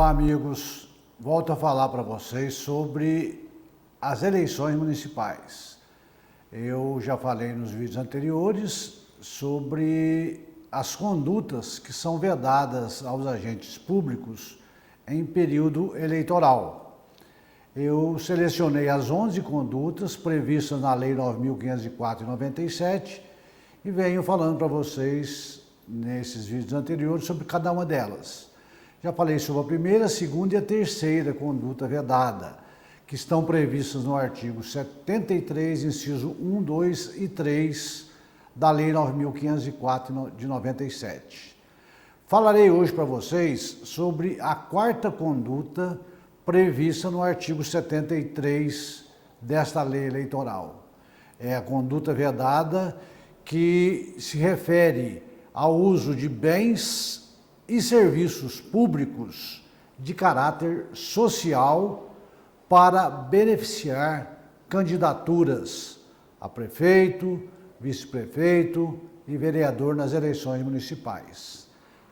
Olá, amigos. Volto a falar para vocês sobre as eleições municipais. Eu já falei nos vídeos anteriores sobre as condutas que são vedadas aos agentes públicos em período eleitoral. Eu selecionei as 11 condutas previstas na Lei 9.504 de 97 e venho falando para vocês nesses vídeos anteriores sobre cada uma delas. Já falei sobre a primeira, a segunda e a terceira conduta vedada, que estão previstas no artigo 73, inciso 1, 2 e 3 da Lei 9.504 de 97. Falarei hoje para vocês sobre a quarta conduta prevista no artigo 73 desta lei eleitoral. É a conduta vedada que se refere ao uso de bens e serviços públicos de caráter social para beneficiar candidaturas a prefeito, vice-prefeito e vereador nas eleições municipais.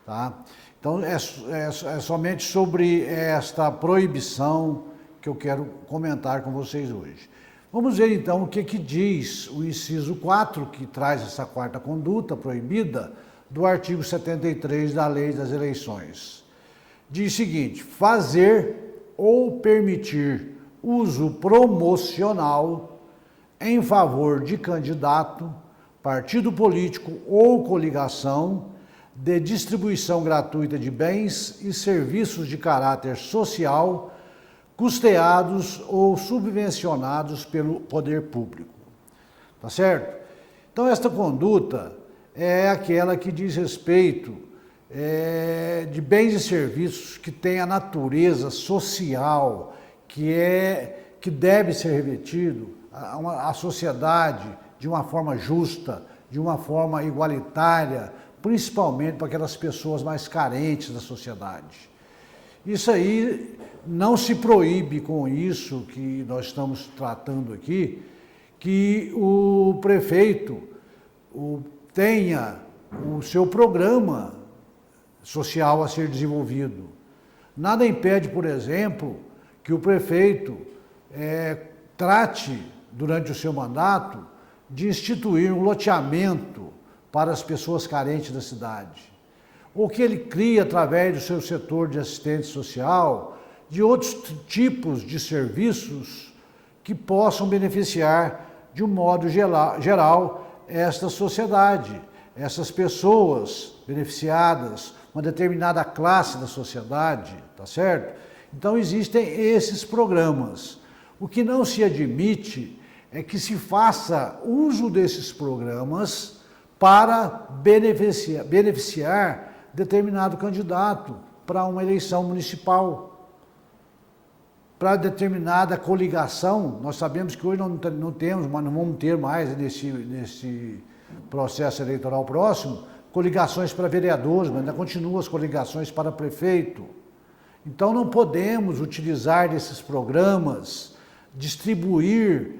Tá? Então, é somente sobre esta proibição que eu quero comentar com vocês hoje. Vamos ver, então, o que diz o inciso 4, que traz essa quarta conduta proibida, do artigo 73 da Lei das Eleições. Diz o seguinte: fazer ou permitir uso promocional em favor de candidato, partido político ou coligação de distribuição gratuita de bens e serviços de caráter social custeados ou subvencionados pelo poder público. Tá certo? Então, esta conduta é aquela que diz respeito de bens e serviços que têm a natureza social, que deve ser revertido à sociedade de uma forma justa, de uma forma igualitária, principalmente para aquelas pessoas mais carentes da sociedade. Isso aí não se proíbe com isso que nós estamos tratando aqui, que o prefeito tenha o seu programa social a ser desenvolvido. Nada impede, por exemplo, que o prefeito trate, durante o seu mandato, de instituir um loteamento para as pessoas carentes da cidade. Ou que ele crie, através do seu setor de assistência social, de outros tipos de serviços que possam beneficiar, de um modo geral, esta sociedade, essas pessoas beneficiadas, uma determinada classe da sociedade, tá certo? Então existem esses programas. O que não se admite é que se faça uso desses programas para beneficiar determinado candidato para uma eleição municipal, para determinada coligação. Nós sabemos que hoje não temos, mas não vamos ter mais nesse processo eleitoral próximo, coligações para vereadores, mas ainda continuam as coligações para prefeito. Então não podemos utilizar desses programas, distribuir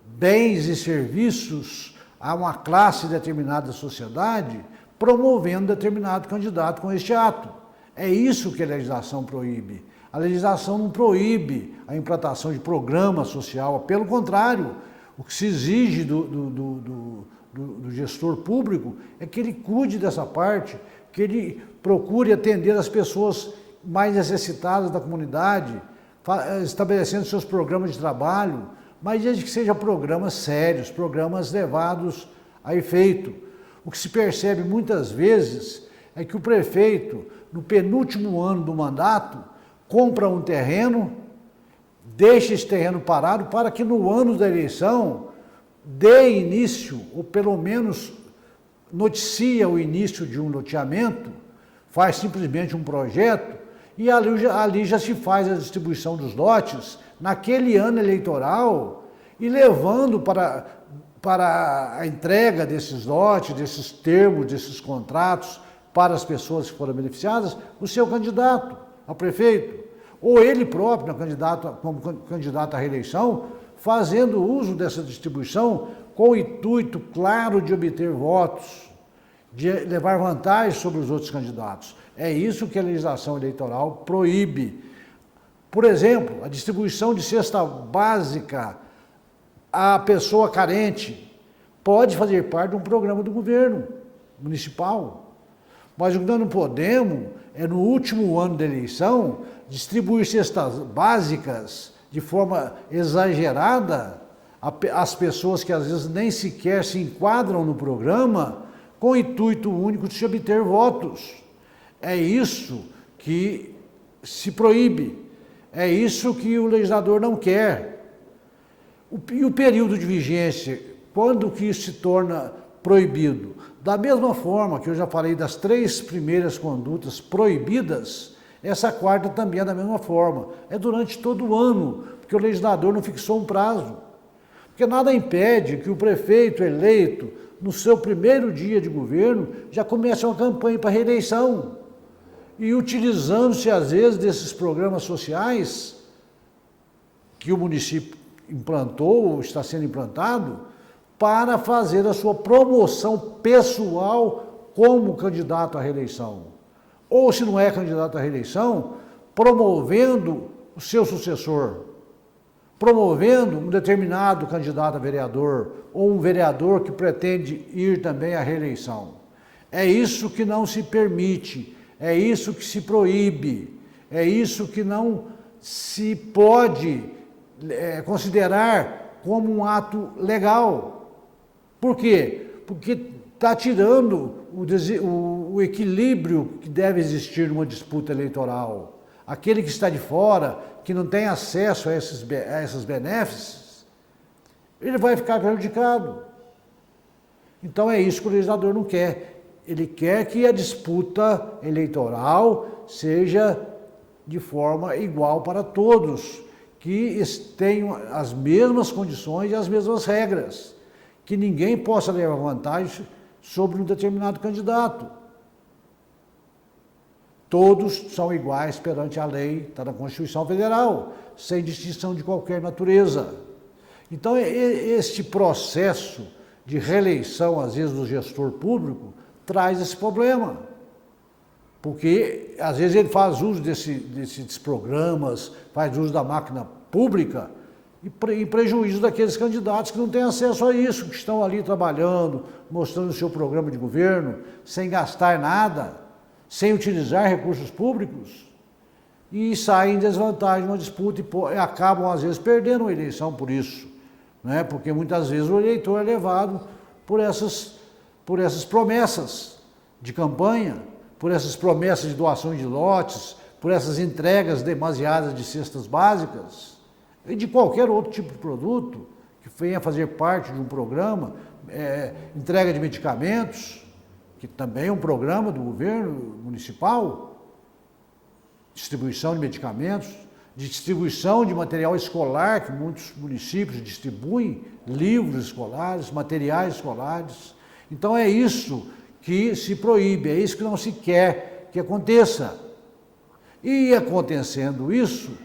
bens e serviços a uma classe determinada da sociedade, promovendo determinado candidato com este ato. É isso que a legislação proíbe. A legislação não proíbe a implantação de programa social, pelo contrário, o que se exige do gestor público é que ele cuide dessa parte, que ele procure atender as pessoas mais necessitadas da comunidade, estabelecendo seus programas de trabalho, mas desde que sejam programas sérios, programas levados a efeito. O que se percebe muitas vezes é que o prefeito, no penúltimo ano do mandato, compra um terreno, deixa esse terreno parado para que no ano da eleição dê início, ou pelo menos noticia o início de um loteamento, faz simplesmente um projeto e ali já se faz a distribuição dos lotes naquele ano eleitoral e levando para a entrega desses lotes, desses termos, desses contratos para as pessoas que foram beneficiadas, o seu candidato a prefeito, ou ele próprio, como candidato à reeleição, fazendo uso dessa distribuição com o intuito claro de obter votos, de levar vantagem sobre os outros candidatos. É isso que a legislação eleitoral proíbe. Por exemplo, a distribuição de cesta básica à pessoa carente pode fazer parte de um programa do governo municipal. Mas o que nós não podemos é, no último ano da eleição, distribuir cestas básicas de forma exagerada às pessoas que às vezes nem sequer se enquadram no programa, com o intuito único de se obter votos. É isso que se proíbe, é isso que o legislador não quer. E o período de vigência, quando que isso se torna proibido? Da mesma forma que eu já falei das 3 primeiras condutas proibidas, essa quarta também é da mesma forma. É durante todo o ano, porque o legislador não fixou um prazo. Porque nada impede que o prefeito eleito, no seu primeiro dia de governo, já comece uma campanha para reeleição. E utilizando-se, às vezes, desses programas sociais que o município implantou ou está sendo implantado, para fazer a sua promoção pessoal como candidato à reeleição. Ou, se não é candidato à reeleição, promovendo o seu sucessor, promovendo um determinado candidato a vereador, ou um vereador que pretende ir também à reeleição. É isso que não se permite, é isso que se proíbe, é isso que não se pode considerar como um ato legal. Por quê? Porque está tirando o equilíbrio que deve existir numa disputa eleitoral. Aquele que está de fora, que não tem acesso a esses benefícios, ele vai ficar prejudicado. Então é isso que o legislador não quer. Ele quer que a disputa eleitoral seja de forma igual para todos, que tenham as mesmas condições e as mesmas regras, que ninguém possa levar vantagem sobre um determinado candidato. Todos são iguais perante a lei, está na Constituição Federal, sem distinção de qualquer natureza. Então, este processo de reeleição, às vezes, do gestor público, traz esse problema. Porque, às vezes, ele faz uso desses programas, faz uso da máquina pública, em prejuízo daqueles candidatos que não têm acesso a isso, que estão ali trabalhando, mostrando o seu programa de governo, sem gastar nada, sem utilizar recursos públicos, e saem em desvantagem numa disputa e acabam, às vezes, perdendo a eleição por isso, né? Porque muitas vezes o eleitor é levado por essas promessas de campanha, por essas promessas de doação de lotes, por essas entregas demasiadas de cestas básicas, e de qualquer outro tipo de produto que venha fazer parte de um programa, entrega de medicamentos, que também é um programa do governo municipal, distribuição de medicamentos, distribuição de material escolar, que muitos municípios distribuem, livros escolares, materiais escolares. Então é isso que se proíbe, é isso que não se quer que aconteça. E acontecendo isso,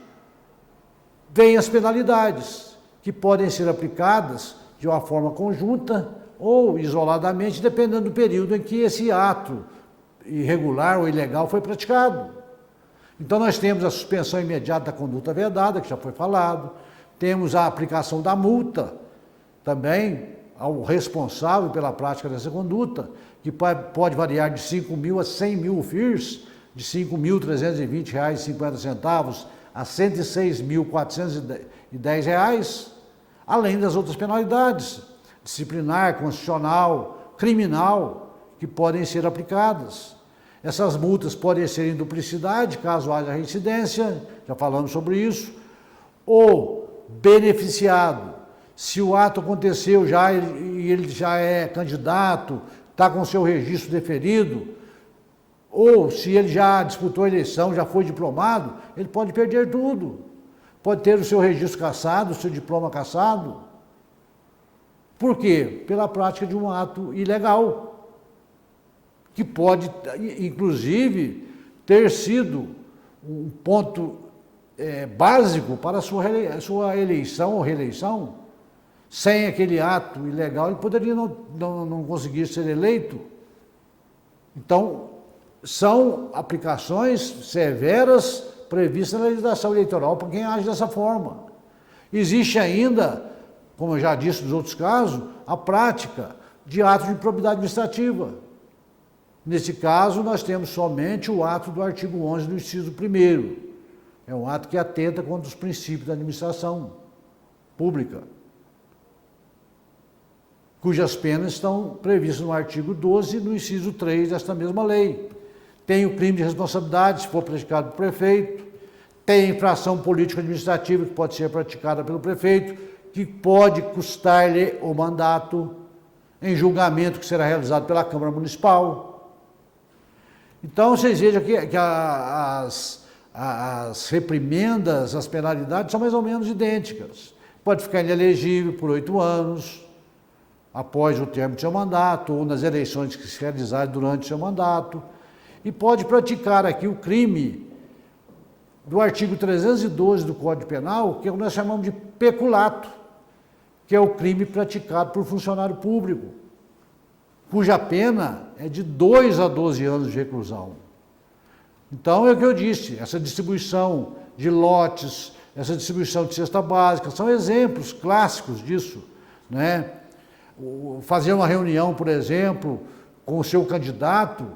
vem as penalidades, que podem ser aplicadas de uma forma conjunta ou isoladamente, dependendo do período em que esse ato irregular ou ilegal foi praticado. Então nós temos a suspensão imediata da conduta vedada, que já foi falado, temos a aplicação da multa também ao responsável pela prática dessa conduta, que pode variar de 5.000 a 100.000 FIRs, de R$ 5.320,50 a R$ 106.410, além das outras penalidades, disciplinar, constitucional, criminal, que podem ser aplicadas. Essas multas podem ser em duplicidade, caso haja reincidência, já falamos sobre isso, ou beneficiado, se o ato aconteceu já e ele já é candidato, está com seu registro deferido, ou se ele já disputou a eleição, já foi diplomado, ele pode perder tudo. Pode ter o seu registro cassado, o seu diploma cassado. Por quê? Pela prática de um ato ilegal, que pode, inclusive, ter sido um ponto básico para a sua eleição ou reeleição. Sem aquele ato ilegal, ele poderia não conseguir ser eleito. Então, são aplicações severas previstas na legislação eleitoral para quem age dessa forma. Existe ainda, como eu já disse nos outros casos, a prática de atos de improbidade administrativa. Nesse caso, nós temos somente o ato do artigo 11 do inciso 1º. É um ato que atenta contra os princípios da administração pública, cujas penas estão previstas no artigo 12, no inciso 3 desta mesma lei. Tem o crime de responsabilidade, se for praticado pelo prefeito, tem a infração político-administrativa, que pode ser praticada pelo prefeito, que pode custar-lhe o mandato em julgamento que será realizado pela Câmara Municipal. Então, vocês vejam que as reprimendas, as penalidades são mais ou menos idênticas. Pode ficar inelegível por 8 anos, após o termo de seu mandato, ou nas eleições que se realizarem durante o seu mandato, e pode praticar aqui o crime do artigo 312 do Código Penal, que nós chamamos de peculato, que é o crime praticado por funcionário público, cuja pena é de 2 a 12 anos de reclusão. Então, é o que eu disse, essa distribuição de lotes, essa distribuição de cesta básica, são exemplos clássicos disso, né? Fazer uma reunião, por exemplo, com o seu candidato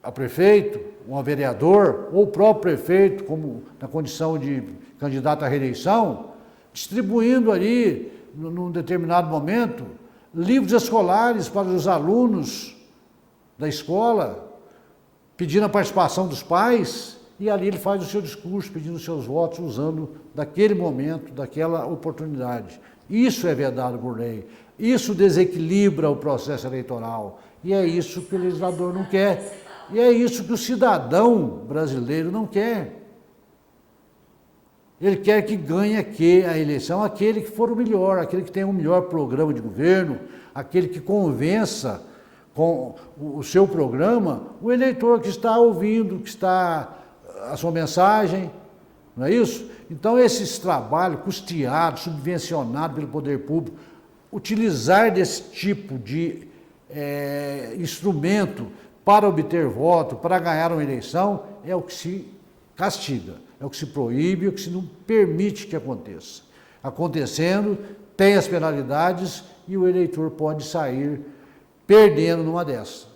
a prefeito, um vereador, ou o próprio prefeito, como na condição de candidato à reeleição, distribuindo ali, num determinado momento, livros escolares para os alunos da escola, pedindo a participação dos pais, e ali ele faz o seu discurso, pedindo os seus votos, usando daquele momento, daquela oportunidade. Isso é vedado por lei. Isso desequilibra o processo eleitoral. E é isso que o legislador não quer. E é isso que o cidadão brasileiro não quer. Ele quer que ganhe a eleição aquele que for o melhor, aquele que tenha o melhor programa de governo, aquele que convença com o seu programa o eleitor que está ouvindo, que está a sua mensagem, não é isso? Então, esses trabalhos custeados, subvencionados pelo poder público, utilizar desse tipo de instrumento para obter voto, para ganhar uma eleição, é o que se castiga, é o que se proíbe, é o que se não permite que aconteça. Acontecendo, tem as penalidades e o eleitor pode sair perdendo numa dessas.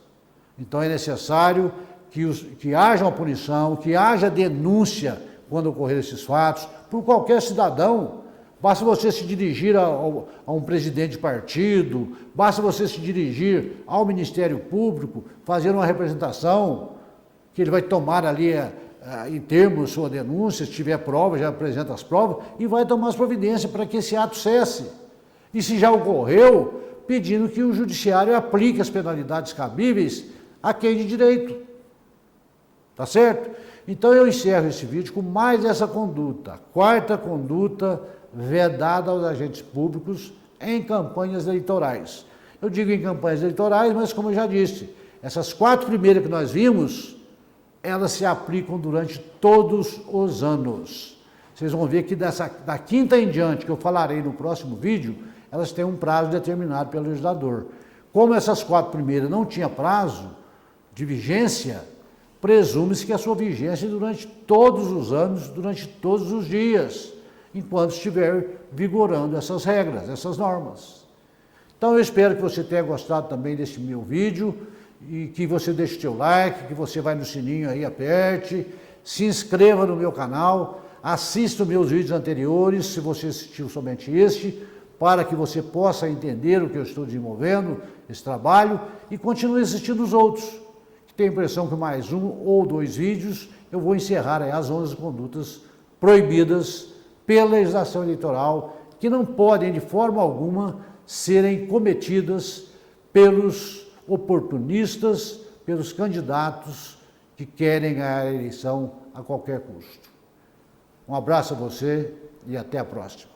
Então é necessário que haja uma punição, que haja denúncia quando ocorrer esses fatos, por qualquer cidadão. Basta você se dirigir a um presidente de partido, basta você se dirigir ao Ministério Público, fazer uma representação, que ele vai tomar ali em termos sua denúncia, se tiver prova, já apresenta as provas, e vai tomar as providências para que esse ato cesse. E se já ocorreu, pedindo que o judiciário aplique as penalidades cabíveis a quem de direito. Tá certo? Então eu encerro esse vídeo com mais essa conduta, a quarta conduta vedada aos agentes públicos em campanhas eleitorais. Eu digo em campanhas eleitorais, mas como eu já disse, essas 4 primeiras que nós vimos, elas se aplicam durante todos os anos. Vocês vão ver que da 5ª em diante, que eu falarei no próximo vídeo, elas têm um prazo determinado pelo legislador. Como essas 4 primeiras não tinham prazo de vigência, presume-se que a sua vigência é durante todos os anos, durante todos os dias, enquanto estiver vigorando essas regras, essas normas. Então eu espero que você tenha gostado também desse meu vídeo e que você deixe o seu like, que você vai no sininho aí, aperte, se inscreva no meu canal, assista os meus vídeos anteriores, se você assistiu somente este, para que você possa entender o que eu estou desenvolvendo, esse trabalho, e continue assistindo os outros. Tenho a impressão que mais 1 ou 2 vídeos eu vou encerrar aí as 11 condutas proibidas pela legislação eleitoral, que não podem de forma alguma serem cometidas pelos oportunistas, pelos candidatos que querem ganhar a eleição a qualquer custo. Um abraço a você e até a próxima.